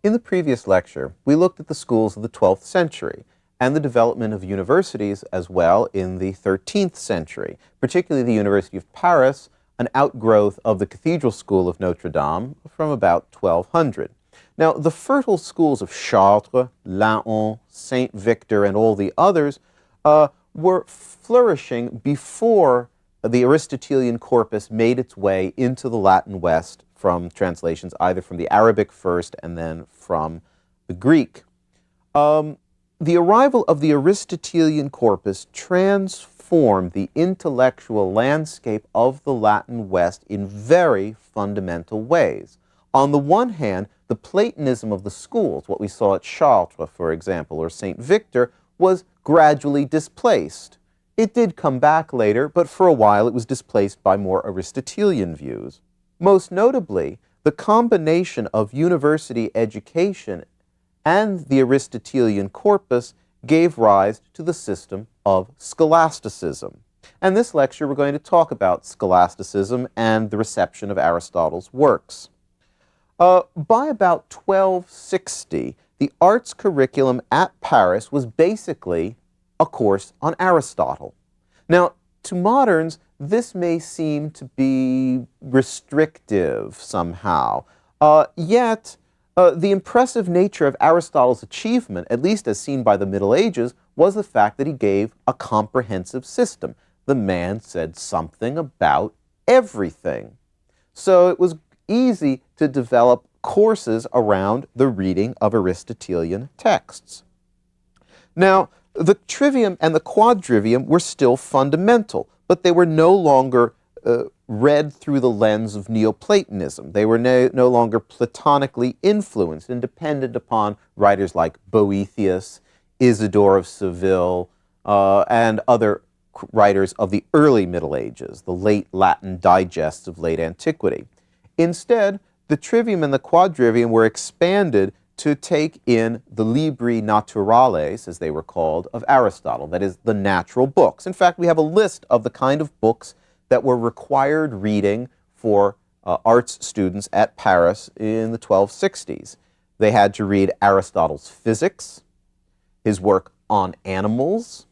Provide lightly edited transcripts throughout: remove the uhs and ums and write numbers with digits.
In the previous lecture, we looked at the schools of the 12th century and the development of universities as well in the 13th century, particularly the University of Paris, an outgrowth of the Cathedral School of Notre Dame from about 1200. Now, the fertile schools of Chartres, Laon, Saint Victor, and all the others were flourishing before the Aristotelian corpus made its way into the Latin West from translations either from the Arabic first and then from the Greek. The arrival of the Aristotelian corpus transformed the intellectual landscape of the Latin West in very fundamental ways. On the one hand, the Platonism of the schools, what we saw at Chartres, for example, or Saint Victor, was gradually displaced. It did come back later, but for a while it was displaced by more Aristotelian views. Most notably, the combination of university education and the Aristotelian corpus gave rise to the system of Scholasticism. And this lecture we're going to talk about Scholasticism and the reception of Aristotle's works. By about 1260, the arts curriculum at Paris was basically a course on Aristotle. Now, to moderns, this may seem to be restrictive somehow, yet the impressive nature of Aristotle's achievement, at least as seen by the Middle Ages, was the fact that he gave a comprehensive system. The man said something about everything. So it was easy to develop courses around the reading of Aristotelian texts. Now, the trivium and the quadrivium were still fundamental, but they were no longer read through the lens of Neoplatonism. They were no longer platonically influenced and dependent upon writers like Boethius, Isidore of Seville, and other writers of the early Middle Ages, the late Latin digests of late antiquity. Instead, the trivium and the quadrivium were expanded to take in the libri naturales, as they were called, of Aristotle, that is, the natural books. In fact, we have a list of the kind of books that were required reading for arts students at Paris in the 1260s. They had to read Aristotle's Physics, his work on animals,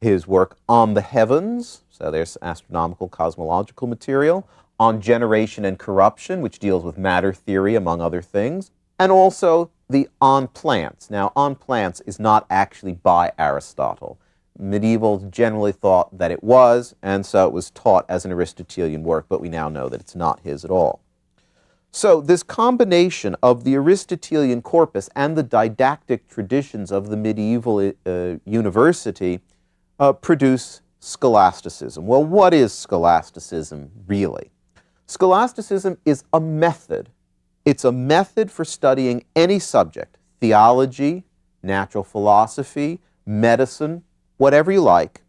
his work on the heavens, so there's astronomical cosmological material, on generation and corruption, which deals with matter theory, among other things, and also the On Plants. Now, On Plants is not actually by Aristotle. Medievals generally thought that it was, and so it was taught as an Aristotelian work, but we now know that it's not his at all. So this combination of the Aristotelian corpus and the didactic traditions of the medieval university produce scholasticism. Well, what is scholasticism really? Scholasticism is a method. It's a method for studying any subject, theology, natural philosophy, medicine, whatever you like.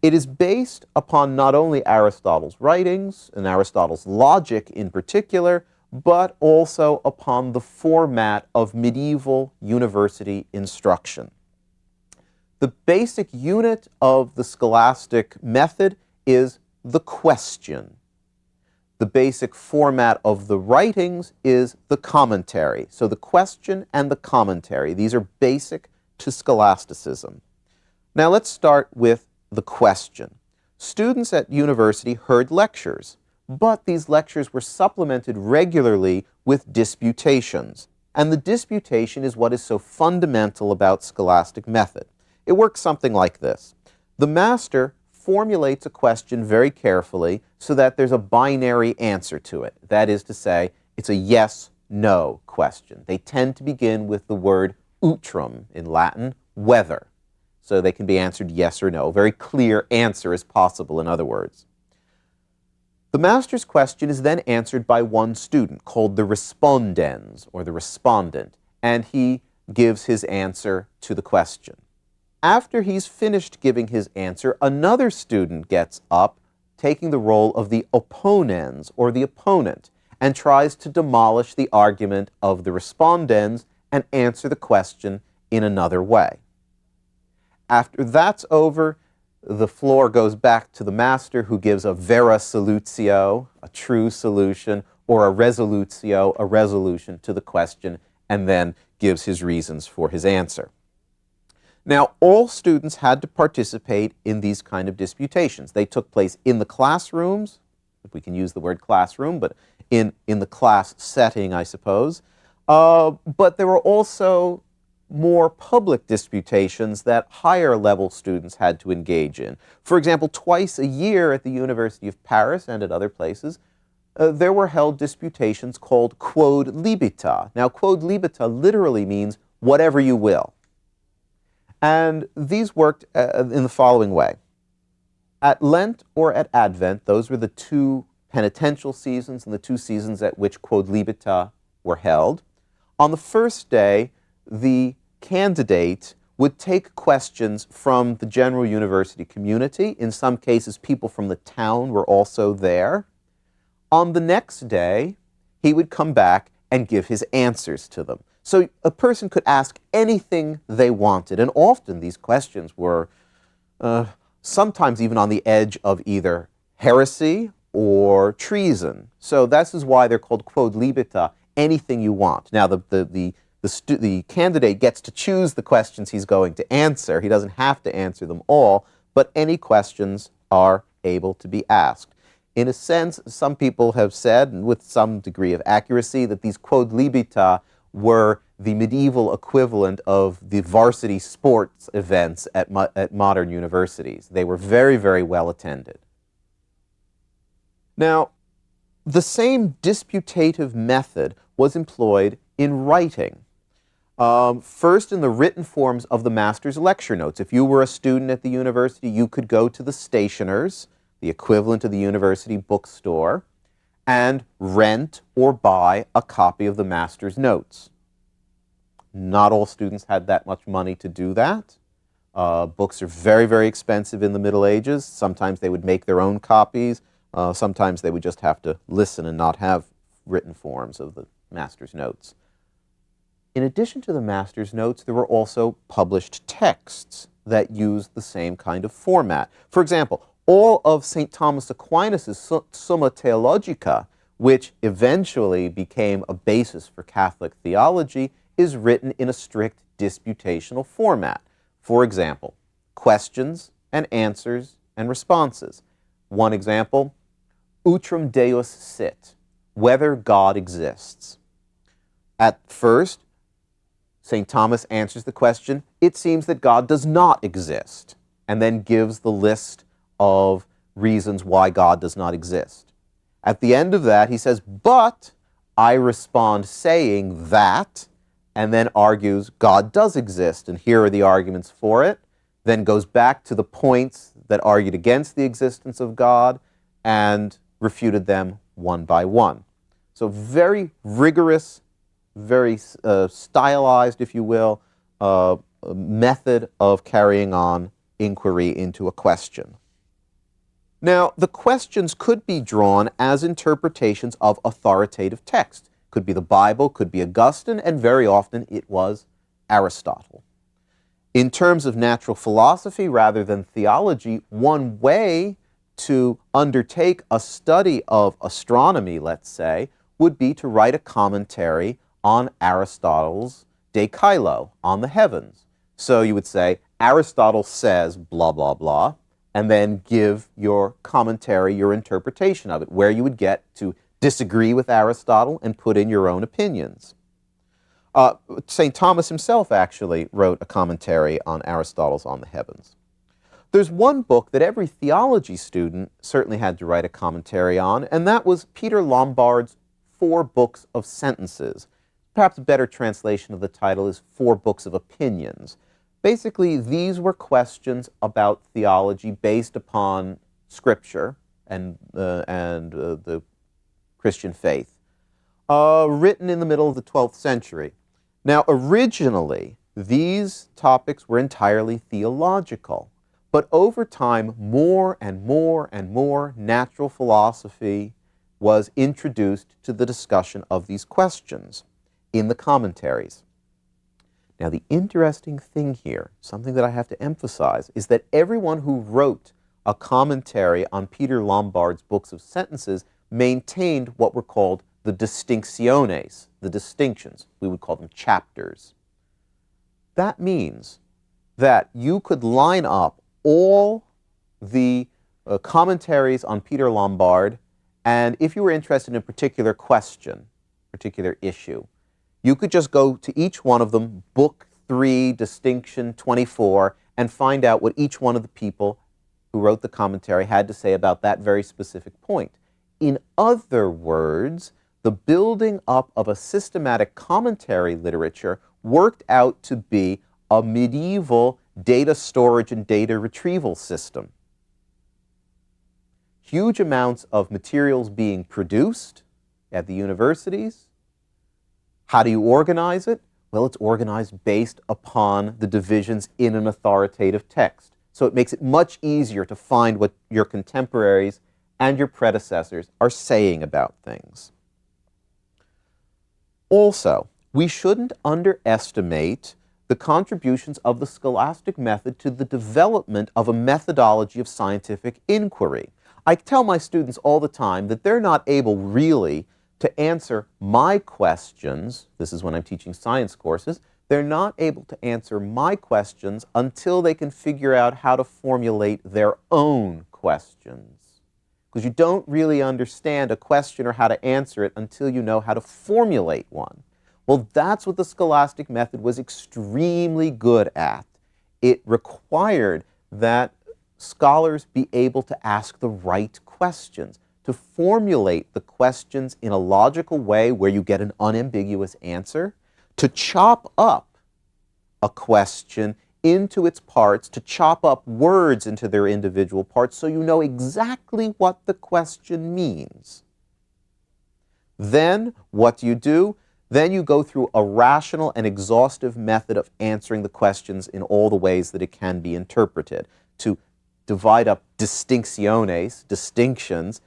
It is based upon not only Aristotle's writings and Aristotle's logic in particular, but also upon the format of medieval university instruction. The basic unit of the scholastic method is the question. The basic format of the writings is the commentary. So the question and the commentary, these are basic to scholasticism. Now let's start with the question. Students at university heard lectures, but these lectures were supplemented regularly with disputations. And the disputation is what is so fundamental about scholastic method. It works something like this. The master formulates a question very carefully so that there's a binary answer to it. That is to say, it's a yes-no question. They tend to begin with the word utrum in Latin, whether. So they can be answered yes or no. A very clear answer is possible, in other words. The master's question is then answered by one student called the respondens, or the respondent, and he gives his answer to the question. After he's finished giving his answer, another student gets up, taking the role of the opponens, or the opponent, and tries to demolish the argument of the respondens and answer the question in another way. After that's over, the floor goes back to the master, who gives a vera solutio, a true solution, or a resolutio, a resolution to the question, and then gives his reasons for his answer. Now, all students had to participate in these kind of disputations. They took place in the classrooms, if we can use the word classroom, but in the class setting, I suppose. But there were also more public disputations that higher level students had to engage in. For example, twice a year at the University of Paris and at other places, there were held disputations called quod libita. Now, quod libita literally means whatever you will. And these worked in the following way. At Lent or at Advent, those were the two penitential seasons and the two seasons at which quod libita were held. On the first day, the candidate would take questions from the general university community. In some cases, people from the town were also there. On the next day, he would come back and give his answers to them. So a person could ask anything they wanted, and often these questions were sometimes even on the edge of either heresy or treason. So this is why they're called quod libita, anything you want. Now, the candidate gets to choose the questions he's going to answer. He doesn't have to answer them all, but any questions are able to be asked. In a sense, some people have said, and with some degree of accuracy, that these quod libita were the medieval equivalent of the varsity sports events at modern universities. They were very, very well attended. Now, the same disputative method was employed in writing. First, in the written forms of the master's lecture notes. If you were a student at the university, you could go to the stationers, the equivalent of the university bookstore, and rent or buy a copy of the master's notes. Not all students had that much money to do that. Books are very, very expensive in the Middle Ages. Sometimes they would make their own copies. Sometimes they would just have to listen and not have written forms of the master's notes. In addition to the master's notes, there were also published texts that used the same kind of format. For example, all of St. Thomas Aquinas' Summa Theologica, which eventually became a basis for Catholic theology, is written in a strict disputational format. For example, questions and answers and responses. One example, Utrum Deus sit, whether God exists. At first, St. Thomas answers the question, it seems that God does not exist, and then gives the list of reasons why God does not exist. At the end of that, he says, but I respond saying that, and then argues God does exist, and here are the arguments for it, then goes back to the points that argued against the existence of God and refuted them one by one. So very rigorous, very stylized, if you will, method of carrying on inquiry into a question. Now, the questions could be drawn as interpretations of authoritative text. Could be the Bible, could be Augustine, and very often it was Aristotle. In terms of natural philosophy rather than theology, one way to undertake a study of astronomy, let's say, would be to write a commentary on Aristotle's De Caelo, on the heavens. So you would say, Aristotle says blah, blah, blah, and then give your commentary, your interpretation of it, where you would get to disagree with Aristotle and put in your own opinions. St. Thomas himself actually wrote a commentary on Aristotle's On the Heavens. There's one book that every theology student certainly had to write a commentary on, and that was Peter Lombard's 4 Books of Sentences. Perhaps a better translation of the title is 4 Books of Opinions. Basically, these were questions about theology based upon Scripture and the Christian faith, written in the middle of the 12th century. Now, originally, these topics were entirely theological, but over time, more and more and more natural philosophy was introduced to the discussion of these questions in the commentaries. Now, the interesting thing here, something that I have to emphasize, is that everyone who wrote a commentary on Peter Lombard's Books of Sentences maintained what were called the distinctiones. the distinctions. We would call them chapters. That means that you could line up all the commentaries on Peter Lombard, and if you were interested in a particular question, particular issue, you could just go to each one of them, Book 3, Distinction 24, and find out what each one of the people who wrote the commentary had to say about that very specific point. In other words, the building up of a systematic commentary literature worked out to be a medieval data storage and data retrieval system. Huge amounts of materials being produced at the universities. How do you organize it? Well, it's organized based upon the divisions in an authoritative text. So it makes it much easier to find what your contemporaries and your predecessors are saying about things. Also, we shouldn't underestimate the contributions of the scholastic method to the development of a methodology of scientific inquiry. I tell my students all the time that they're not able really to answer my questions. This is when I'm teaching science courses. They're not able to answer my questions until they can figure out how to formulate their own questions. Because you don't really understand a question or how to answer it until you know how to formulate one. Well, that's what the scholastic method was extremely good at. It required that scholars be able to ask the right questions, to formulate the questions in a logical way where you get an unambiguous answer, to chop up a question into its parts, to chop up words into their individual parts so you know exactly what the question means. Then, what do? Then you go through a rational and exhaustive method of answering the questions in all the ways that it can be interpreted, to divide up distinctiones, distinctions,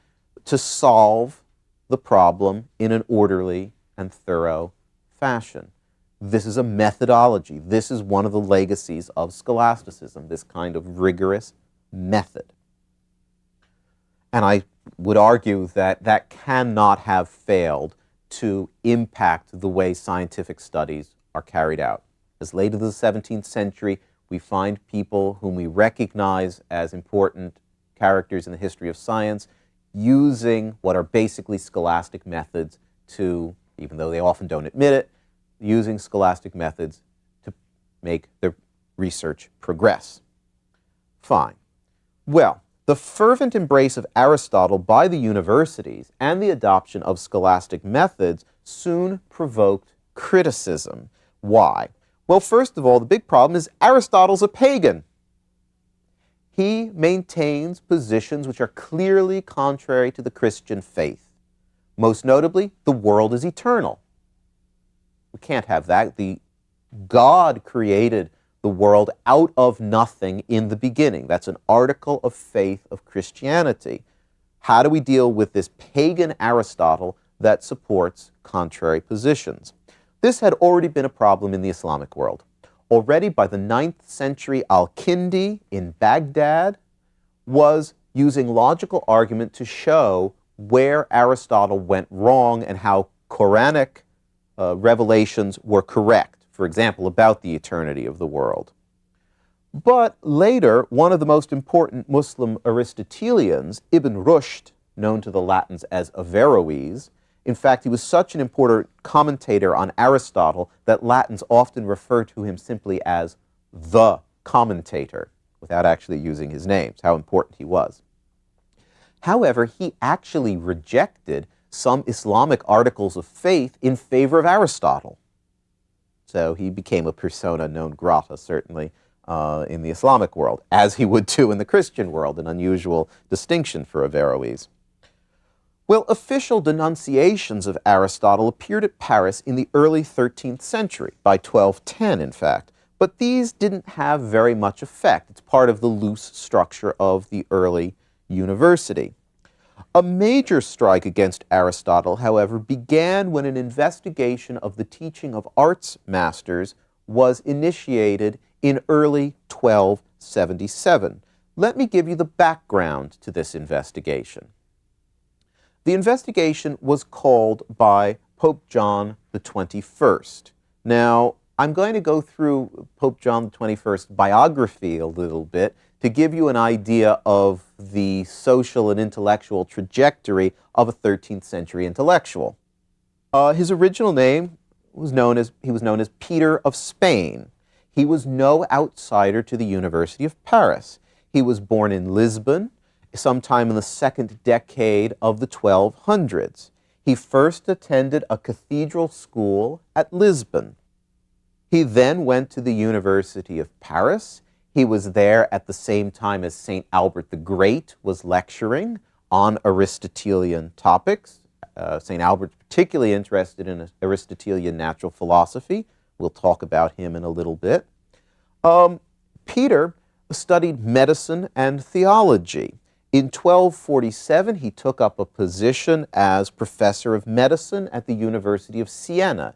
to solve the problem in an orderly and thorough fashion. This is a methodology. This is one of the legacies of scholasticism, this kind of rigorous method. And I would argue that that cannot have failed to impact the way scientific studies are carried out. As late as the 17th century, we find people whom we recognize as important characters in the history of science using what are basically scholastic methods to, even though they often don't admit it, using scholastic methods to make their research progress. Fine. Well, the fervent embrace of Aristotle by the universities and the adoption of scholastic methods soon provoked criticism. Why? Well, first of all, the big problem is Aristotle's a pagan. He maintains positions which are clearly contrary to the Christian faith. Most notably, the world is eternal. We can't have that. God created the world out of nothing in the beginning. That's an article of faith of Christianity. How do we deal with this pagan Aristotle that supports contrary positions? This had already been a problem in the Islamic world. Already by the 9th century, Al-Kindi in Baghdad was using logical argument to show where Aristotle went wrong and how Quranic revelations were correct, for example, about the eternity of the world. But later, one of the most important Muslim Aristotelians, Ibn Rushd, known to the Latins as Averroes, in fact, he was such an important commentator on Aristotle that Latins often refer to him simply as the commentator, without actually using his names, how important he was. However, he actually rejected some Islamic articles of faith in favor of Aristotle. So he became a persona non grata, certainly, in the Islamic world, as he would do in the Christian world, an unusual distinction for Averroes. Well, official denunciations of Aristotle appeared at Paris in the early 13th century, by 1210, in fact, but these didn't have very much effect. It's part of the loose structure of the early university. A major strike against Aristotle, however, began when an investigation of the teaching of arts masters was initiated in early 1277. Let me give you the background to this investigation. The investigation was called by Pope John the 21st. Now, I'm going to go through Pope John the 21st's biography a little bit to give you an idea of the social and intellectual trajectory of a 13th century intellectual. His original name was known as Peter of Spain. He was no outsider to the University of Paris. He was born in Lisbon sometime in the second decade of the 1200s. He first attended a cathedral school at Lisbon. He then went to the University of Paris. He was there at the same time as St. Albert the Great was lecturing on Aristotelian topics. St. Albert's particularly interested in Aristotelian natural philosophy. We'll talk about him in a little bit. Peter studied medicine and theology. In 1247, he took up a position as professor of medicine at the University of Siena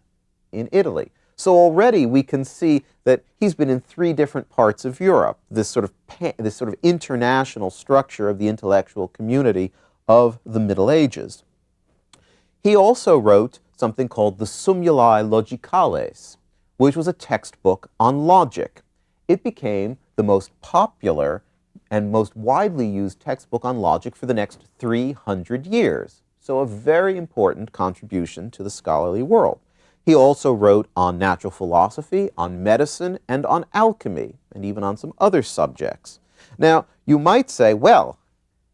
in Italy. So already we can see that he's been in three different parts of Europe, this sort of international structure of the intellectual community of the Middle Ages. He also wrote something called the Summulae Logicales, which was a textbook on logic. It became the most popular and most widely used textbook on logic for the next 300 years. So a very important contribution to the scholarly world. He also wrote on natural philosophy, on medicine, and on alchemy, and even on some other subjects. Now, you might say, well,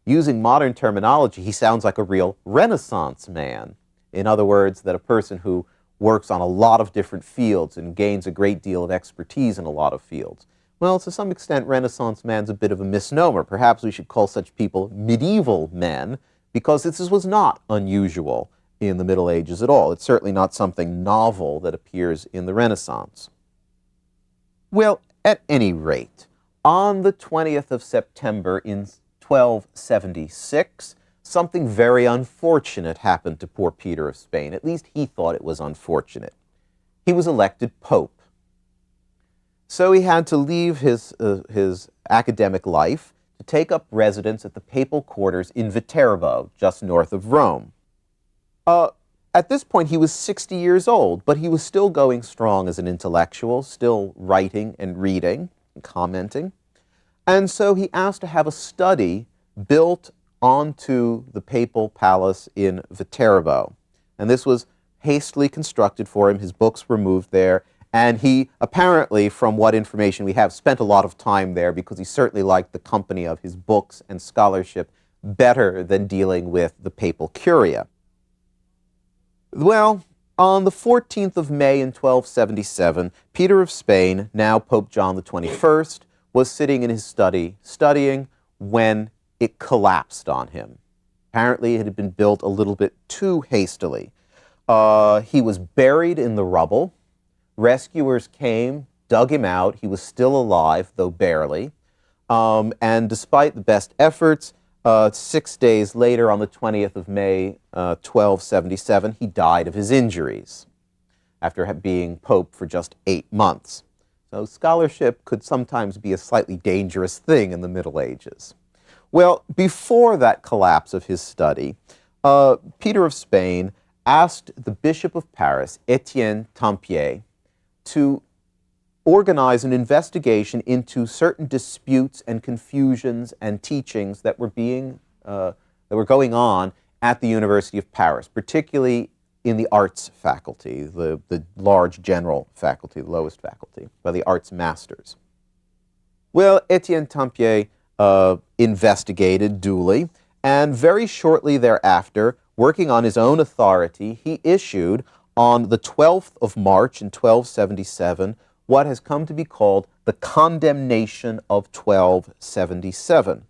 using modern terminology, he sounds like a real Renaissance man. In other words, that a person who works on a lot of different fields and gains a great deal of expertise in a lot of fields. Well, to some extent, Renaissance man's a bit of a misnomer. Perhaps we should call such people medieval men, because this was not unusual in the Middle Ages at all. It's certainly not something novel that appears in the Renaissance. Well, at any rate, on the 20th of September in 1276, something very unfortunate happened to poor Peter of Spain. At least he thought it was unfortunate. He was elected Pope. So he had to leave his academic life to take up residence at the papal quarters in Viterbo, just north of Rome. At this point, he was 60 years old, but he was still going strong as an intellectual, still writing and reading and commenting. And so he asked to have a study built onto the papal palace in Viterbo. And this was hastily constructed for him. His books were moved there. And he apparently, from what information we have, spent a lot of time there because he certainly liked the company of his books and scholarship better than dealing with the papal curia. Well, on the 14th of May in 1277, Peter of Spain, now Pope John the 21st, was sitting in his study studying when it collapsed on him. Apparently it had been built a little bit too hastily. He was buried in the rubble. Rescuers came, dug him out. He was still alive, though barely. And despite the best efforts, 6 days later, on the 20th of May, 1277, he died of his injuries after being pope for just 8 months. So scholarship could sometimes be a slightly dangerous thing in the Middle Ages. Well, before that collapse of his study, Peter of Spain asked the Bishop of Paris, Etienne Tampier, to organize an investigation into certain disputes and confusions and teachings that were going on at the University of Paris, particularly in the arts faculty, the large general faculty, the lowest faculty, by the arts masters. Well, Etienne Tampier investigated duly, and very shortly thereafter, working on his own authority, he issued on the 12th of March in 1277 what has come to be called the Condemnation of 1277.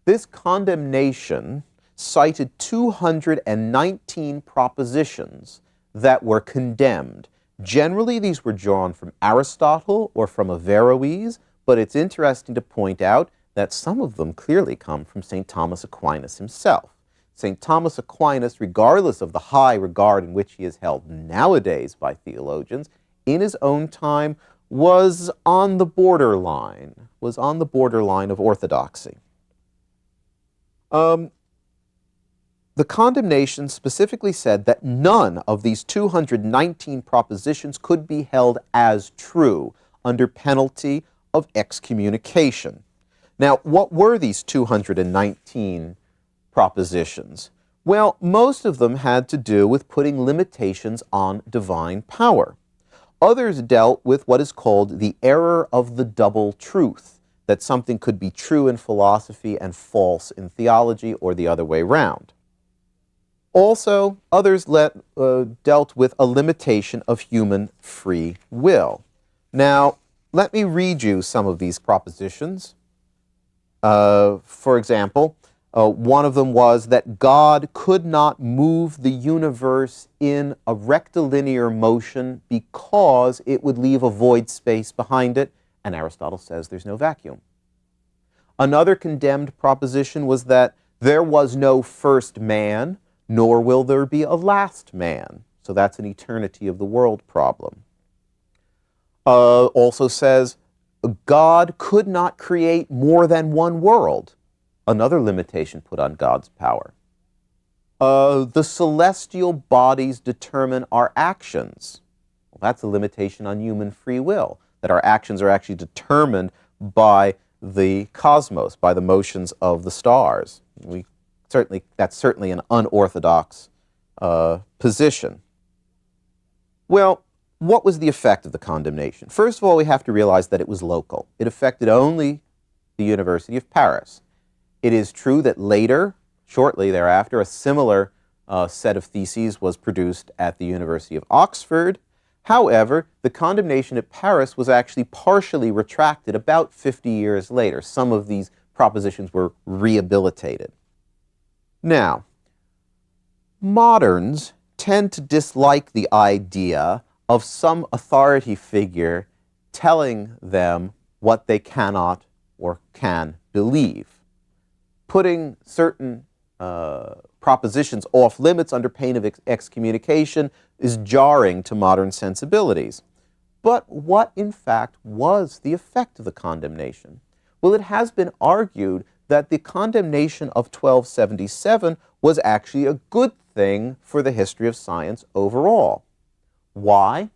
This condemnation cited 219 propositions that were condemned. Generally, these were drawn from Aristotle or from Averroes, but it's interesting to point out that some of them clearly come from St. Thomas Aquinas himself. St. Thomas Aquinas, regardless of the high regard in which he is held nowadays by theologians, in his own time was on the borderline of orthodoxy. the condemnation specifically said that none of these 219 propositions could be held as true under penalty of excommunication. Now, what were these 219 propositions? Well, most of them had to do with putting limitations on divine power. Others dealt with what is called the error of the double truth, that something could be true in philosophy and false in theology, or the other way round. Also, others dealt with a limitation of human free will. Now, let me read you some of these propositions. For example, one of them was that God could not move the universe in a rectilinear motion because it would leave a void space behind it, and Aristotle says there's no vacuum. Another condemned proposition was that there was no first man, nor will there be a last man. So that's an eternity of the world problem. Also says God could not create more than one world. Another limitation put on God's power. The celestial bodies determine our actions. Well, that's a limitation on human free will, that our actions are actually determined by the cosmos, by the motions of the stars. That's certainly an unorthodox position. Well, what was the effect of the condemnation? First of all, we have to realize that it was local. It affected only the University of Paris. It is true that later, shortly thereafter, a similar set of theses was produced at the University of Oxford. However, the condemnation at Paris was actually partially retracted about 50 years later. Some of these propositions were rehabilitated. Now, moderns tend to dislike the idea of some authority figure telling them what they cannot or can believe. Putting certain propositions off limits under pain of excommunication is jarring to modern sensibilities. But what, in fact, was the effect of the condemnation? Well, it has been argued that the condemnation of 1277 was actually a good thing for the history of science overall. Why?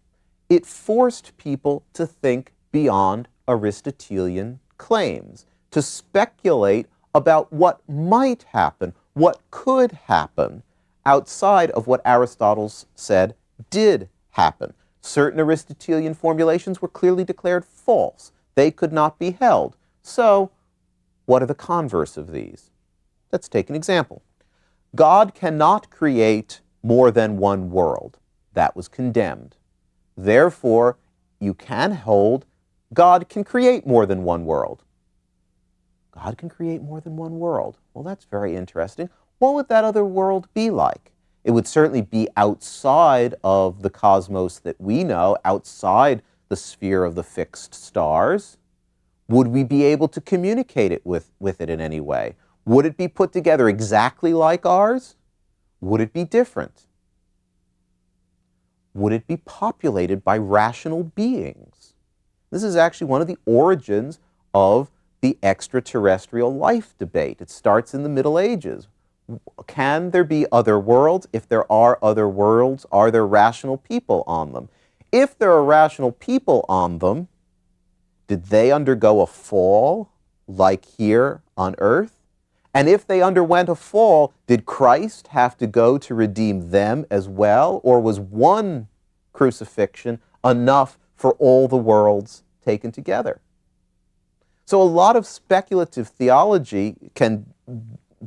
It forced people to think beyond Aristotelian claims, to speculate about what might happen, what could happen, outside of what Aristotle said did happen. Certain Aristotelian formulations were clearly declared false. They could not be held. So, what are the converse of these? Let's take an example. God cannot create more than one world. That was condemned. Therefore, you can hold God can create more than one world. God can create more than one world. Well, that's very interesting. What would that other world be like? It would certainly be outside of the cosmos that we know, outside the sphere of the fixed stars. Would we be able to communicate it with it in any way? Would it be put together exactly like ours? Would it be different? Would it be populated by rational beings? This is actually one of the origins of the extraterrestrial life debate. It starts in the Middle Ages. Can there be other worlds? If there are other worlds, are there rational people on them? If there are rational people on them, did they undergo a fall like here on earth? And if they underwent a fall, did Christ have to go to redeem them as well? Or was one crucifixion enough for all the worlds taken together? So a lot of speculative theology can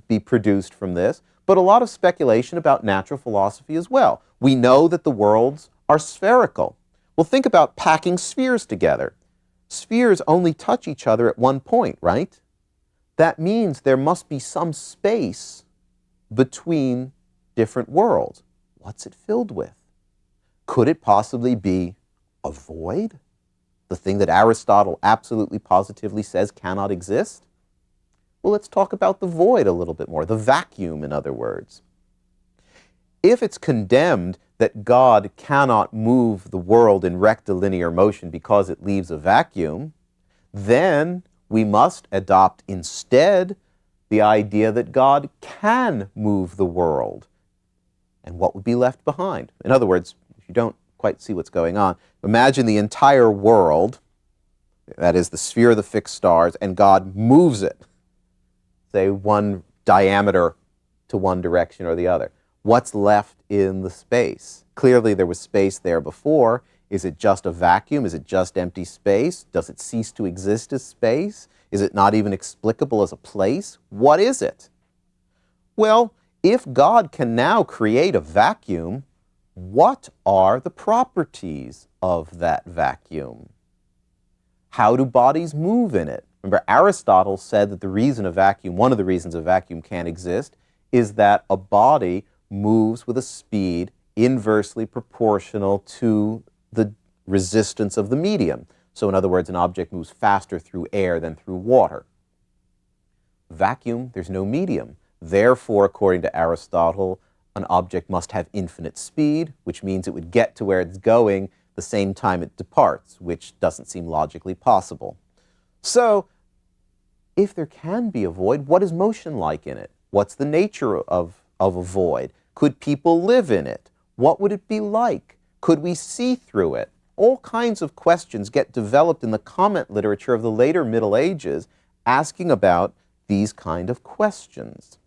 be produced from this, but a lot of speculation about natural philosophy as well. We know that the worlds are spherical. Well, think about packing spheres together. Spheres only touch each other at one point, right? That means there must be some space between different worlds. What's it filled with? Could it possibly be a void? The thing that Aristotle absolutely positively says cannot exist? Well, let's talk about the void a little bit more, the vacuum, in other words. If it's condemned that God cannot move the world in rectilinear motion because it leaves a vacuum, then we must adopt instead the idea that God can move the world. And what would be left behind? In other words, if you don't quite see what's going on, imagine the entire world, that is the sphere of the fixed stars, and God moves it, say one diameter to one direction or the other. What's left in the space? Clearly there was space there before. Is it just a vacuum? Is it just empty space? Does it cease to exist as space? Is it not even explicable as a place? What is it? Well, if God can now create a vacuum, what are the properties of that vacuum? How do bodies move in it? Remember, Aristotle said that the reason a vacuum, one of the reasons a vacuum can't exist, is that a body moves with a speed inversely proportional to the resistance of the medium. So in other words, an object moves faster through air than through water. Vacuum, there's no medium. Therefore, according to Aristotle, an object must have infinite speed, which means it would get to where it's going the same time it departs, which doesn't seem logically possible. So, if there can be a void, what is motion like in it? What's the nature of a void? Could people live in it? What would it be like? Could we see through it? All kinds of questions get developed in the comment literature of the later Middle Ages asking about these kind of questions.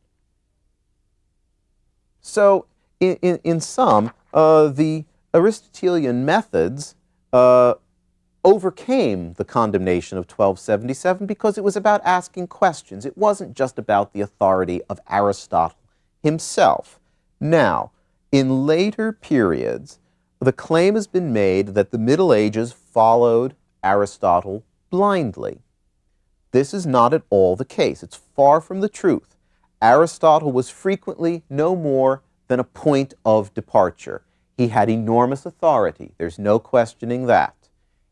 So, in sum, the Aristotelian methods overcame the condemnation of 1277 because it was about asking questions. It wasn't just about the authority of Aristotle himself. Now, in later periods, the claim has been made that the Middle Ages followed Aristotle blindly. This is not at all the case. It's far from the truth. Aristotle was frequently no more than a point of departure. He had enormous authority. There's no questioning that.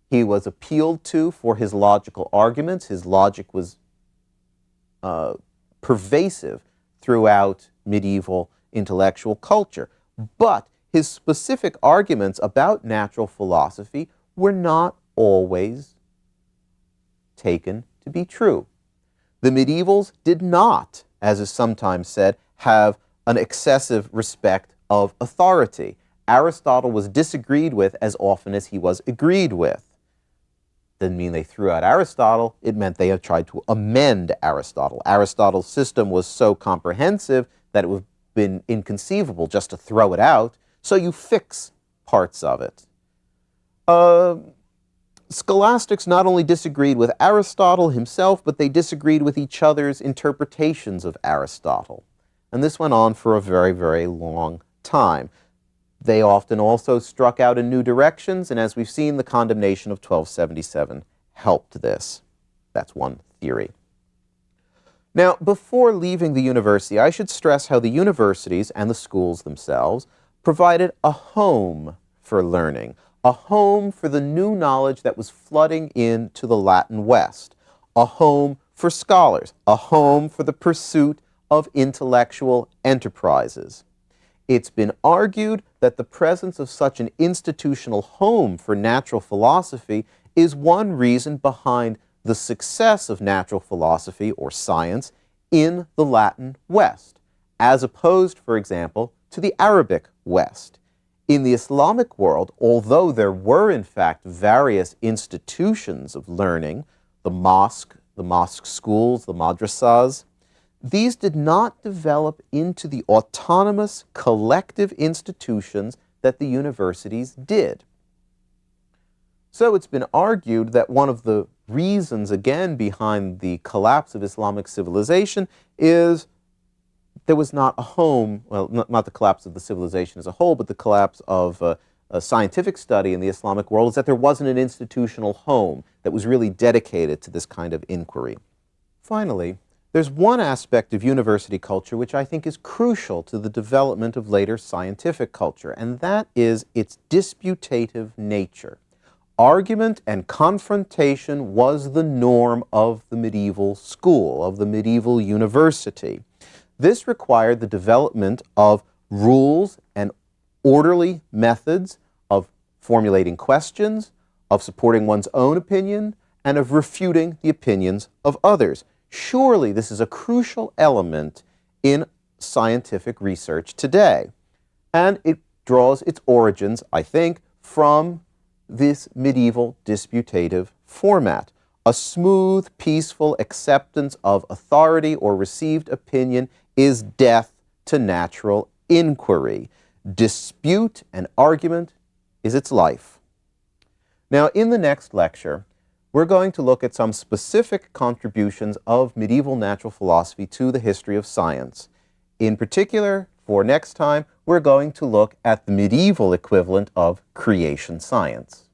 He was appealed to for his logical arguments. His logic was pervasive throughout medieval intellectual culture. But his specific arguments about natural philosophy were not always taken to be true. The medievals did not, as is sometimes said, have an excessive respect of authority. Aristotle was disagreed with as often as he was agreed with. Didn't mean they threw out Aristotle, it meant they had tried to amend Aristotle. Aristotle's system was so comprehensive that it would have been inconceivable just to throw it out, so you fix parts of it. Scholastics not only disagreed with Aristotle himself, but they disagreed with each other's interpretations of Aristotle. And this went on for a very, very long time. They often also struck out in new directions, and as we've seen, the condemnation of 1277 helped this. That's one theory. Now, before leaving the university, I should stress how the universities and the schools themselves provided a home for learning, a home for the new knowledge that was flooding into the Latin West, a home for scholars, a home for the pursuit of intellectual enterprises. It's been argued that the presence of such an institutional home for natural philosophy is one reason behind the success of natural philosophy or science in the Latin West, as opposed, for example, to the Arabic West. In the Islamic world, although there were in fact various institutions of learning, the mosque schools, the madrasas, these did not develop into the autonomous collective institutions that the universities did. So it's been argued that one of the reasons, again, behind the collapse of Islamic civilization is there was not a home, well, not the collapse of the civilization as a whole, but the collapse of a scientific study in the Islamic world, is that there wasn't an institutional home that was really dedicated to this kind of inquiry. Finally, there's one aspect of university culture which I think is crucial to the development of later scientific culture, and that is its disputative nature. Argument and confrontation was the norm of the medieval school, of the medieval university. This required the development of rules and orderly methods of formulating questions, of supporting one's own opinion, and of refuting the opinions of others. Surely this is a crucial element in scientific research today. And it draws its origins, I think, from this medieval disputative format. A smooth, peaceful acceptance of authority or received opinion is death to natural inquiry. Dispute and argument is its life. Now, in the next lecture, we're going to look at some specific contributions of medieval natural philosophy to the history of science. In particular, for next time, we're going to look at the medieval equivalent of creation science.